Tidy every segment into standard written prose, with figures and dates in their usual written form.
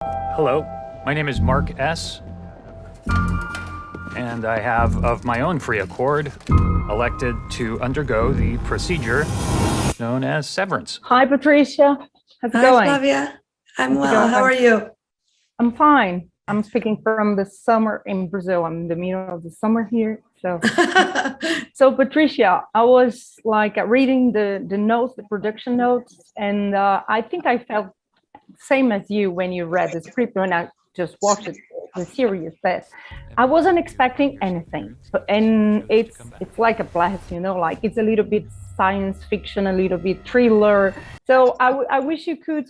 Hello, my name is Mark S., and I have, of my own free accord, elected to undergo the procedure known as severance. Hi, Patricia. How's it Hi, going? Flavia. I'm How's it well. going? How are you? I'm fine. I'm speaking from the summer in Brazil. I'm in the middle of the summer here. So Patricia, I was like reading the notes, the production notes, and I think I felt same as you when you read the script when I just watched it, the series. That I wasn't expecting anything, and it's like a blast, like it's a little bit science fiction, a little bit thriller. So I wish you could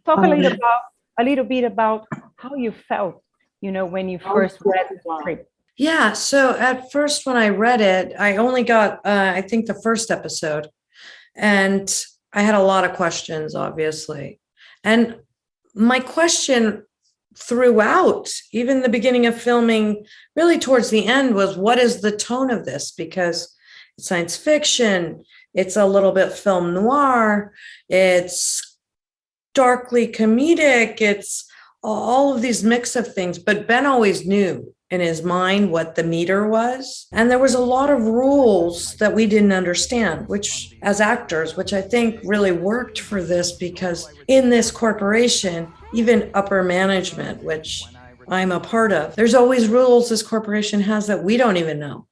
talk a little bit about how you felt, when you first read the script. Yeah. So at first, when I read it, I only got, I think, the first episode. And I had a lot of questions, obviously. And my question throughout, even the beginning of filming, really towards the end, was what is the tone of this? Because it's science fiction, it's a little bit film noir, it's darkly comedic, it's all of these mix of things. But Ben always knew in his mind what the meter was. And there was a lot of rules that we didn't understand, which as actors, which I think really worked for this, because in this corporation, even upper management, which I'm a part of, there's always rules this corporation has that we don't even know.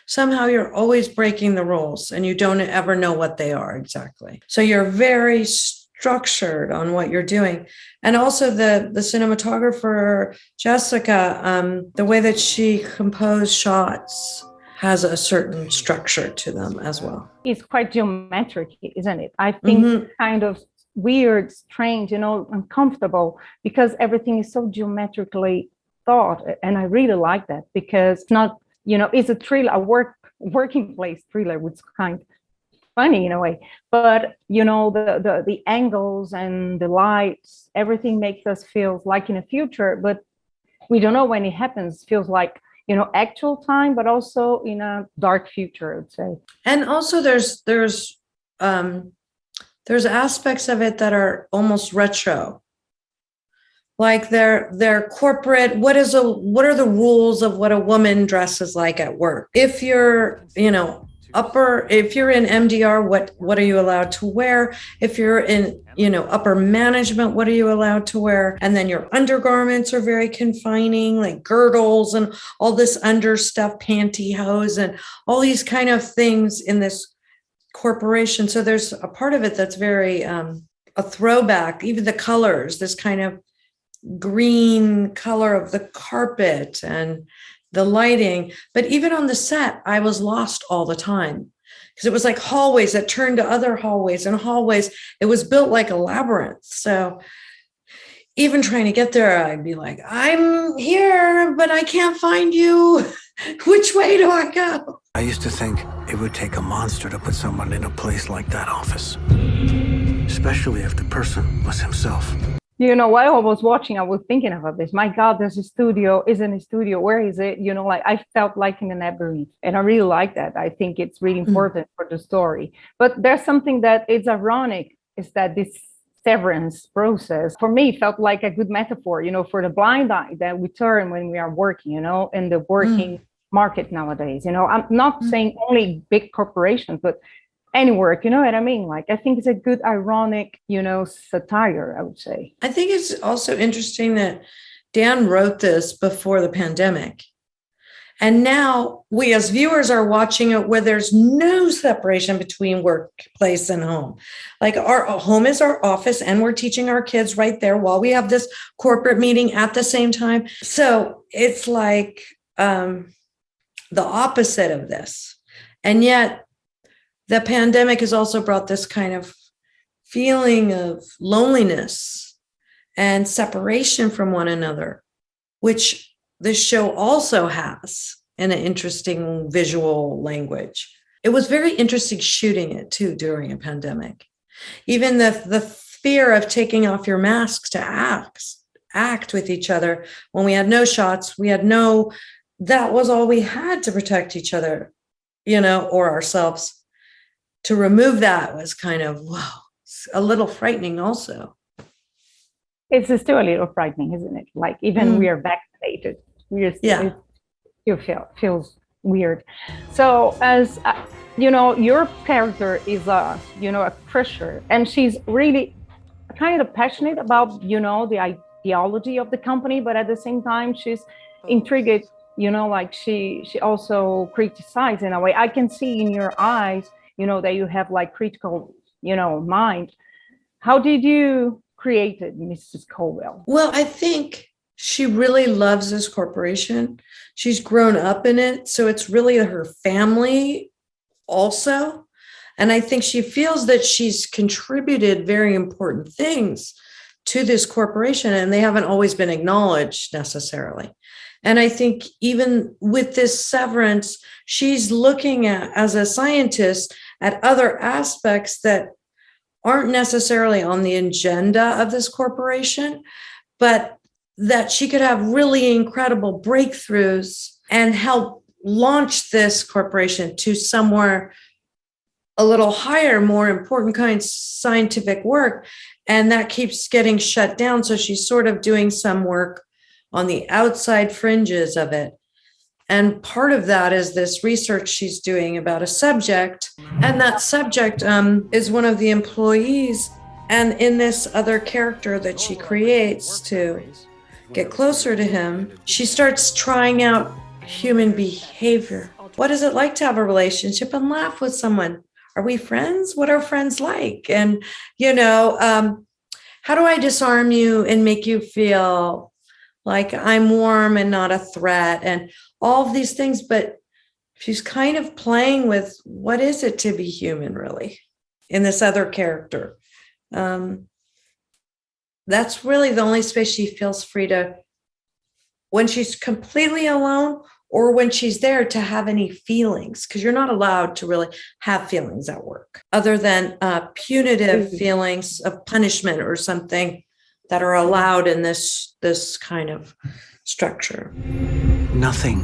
Somehow you're always breaking the rules and you don't ever know what they are exactly. So you're very structured on what you're doing. And also the cinematographer, Jessica, the way that she composed shots has a certain structure to them as well. It's quite geometric, isn't it? I think kind of weird, strange, uncomfortable, because everything is so geometrically thought. And I really like that, because it's not, it's a thriller, a working place thriller, which is kind of funny in a way, but the angles and the lights, everything makes us feel like in the future, but we don't know when it happens. It feels like actual time, but also in a dark future, I would say. And also there's aspects of it that are almost retro, like they're corporate. What are the rules of what a woman dresses like at work? If you're if you're in MDR, what are you allowed to wear? If you're in, upper management, what are you allowed to wear? And then your undergarments are very confining, like girdles and all this under stuff, pantyhose, and all these kind of things in this corporation. So there's a part of it that's very a throwback, even the colors, this kind of green color of the carpet and the lighting. But even on the set, I was lost all the time, because it was like hallways that turned to other hallways and hallways. It was built like a labyrinth. So even trying to get there, I'd be like, I'm here, but I can't find you. Which way do I go? I used to think it would take a monster to put someone in a place like that office, especially if the person was himself. While I was watching, I was thinking about this. My God, there's a studio. Isn't a studio? Where is it? Like I felt like in a labyrinth, and I really like that. I think it's really important for the story. But there's something that is ironic, is that this severance process, for me, felt like a good metaphor, for the blind eye that we turn when we are working, in the working market nowadays. I'm not saying only big corporations, but any work, you know what I mean? Like, I think it's a good ironic, satire, I would say. I think it's also interesting that Dan wrote this before the pandemic. And now we as viewers are watching it where there's no separation between workplace and home. Like our home is our office, and we're teaching our kids right there while we have this corporate meeting at the same time. So it's like the opposite of this. And yet the pandemic has also brought this kind of feeling of loneliness and separation from one another, which this show also has in an interesting visual language. It was very interesting shooting it too during a pandemic. Even the fear of taking off your masks to act with each other when we had no shots, that was all we had to protect each other, or ourselves. To remove that was kind of, wow, a little frightening also. It's still a little frightening, isn't it? Like even we are vaccinated, Yeah. it feels weird. So as your character is a Christian, and she's really kind of passionate about the ideology of the company, but at the same time she's intrigued. Like she also criticizes in a way. I can see in your eyes, that you have like critical, mind. How did you create it, Mrs. Colwell? Well, I think she really loves this corporation. She's grown up in it, so it's really her family also. And I think she feels that she's contributed very important things to this corporation, and they haven't always been acknowledged necessarily. And I think even with this severance, she's looking at, as a scientist, at other aspects that aren't necessarily on the agenda of this corporation, but that she could have really incredible breakthroughs and help launch this corporation to somewhere a little higher, more important kind of scientific work. And that keeps getting shut down. So she's sort of doing some work on the outside fringes of it. And part of that is this research she's doing about a subject. And that subject is one of the employees. And in this other character that she creates to get closer to him, she starts trying out human behavior. What is it like to have a relationship and laugh with someone? Are we friends? What are friends like? And, how do I disarm you and make you feel like I'm warm and not a threat? And all of these things, but she's kind of playing with what is it to be human, really, in this other character. That's really the only space she feels free to, when she's completely alone or when she's there, to have any feelings, because you're not allowed to really have feelings at work other than punitive feelings of punishment or something that are allowed in this kind of structure. Nothing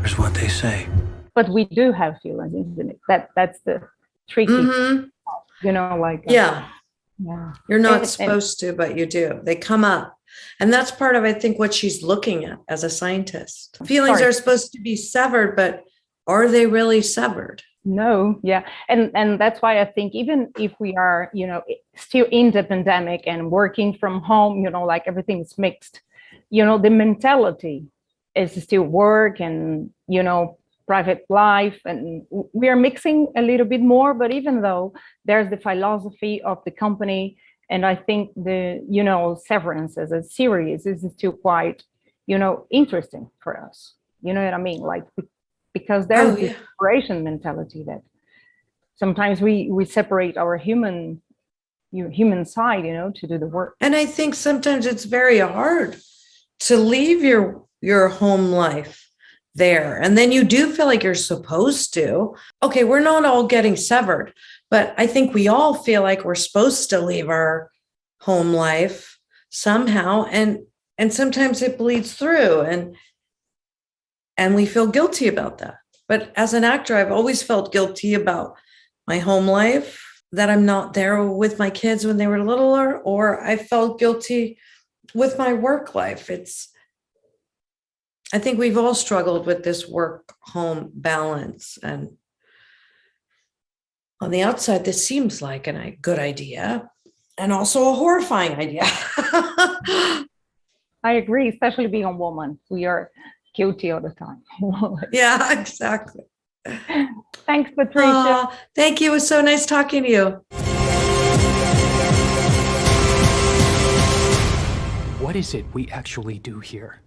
is what they say. But we do have feelings, isn't it? That's the tricky, Yeah. Yeah. You're not supposed to, but you do. They come up. And that's part of, I think, what she's looking at as a scientist. Feelings are supposed to be severed, but are they really severed? No, yeah. And that's why I think even if we are, still in the pandemic and working from home, like everything's mixed, the mentality is still work and, private life. And we are mixing a little bit more, but even though there's the philosophy of the company, and I think the, Severance as a series is still quite, interesting for us. You know what I mean? Like, because there's this separation mentality that sometimes we separate our human side, to do the work. And I think sometimes it's very hard to leave your home life there. And then you do feel like you're supposed to. Okay, we're not all getting severed, but I think we all feel like we're supposed to leave our home life somehow. And sometimes it bleeds through and we feel guilty about that. But as an actor, I've always felt guilty about my home life, that I'm not there with my kids when they were littler, or I felt guilty with my work life. I think we've all struggled with this work-home balance. And on the outside, this seems like a good idea and also a horrifying idea. I agree, especially being a woman. We are guilty all the time. Yeah, exactly. Thanks, Patricia. Thank you. It was so nice talking to you. What is it we actually do here?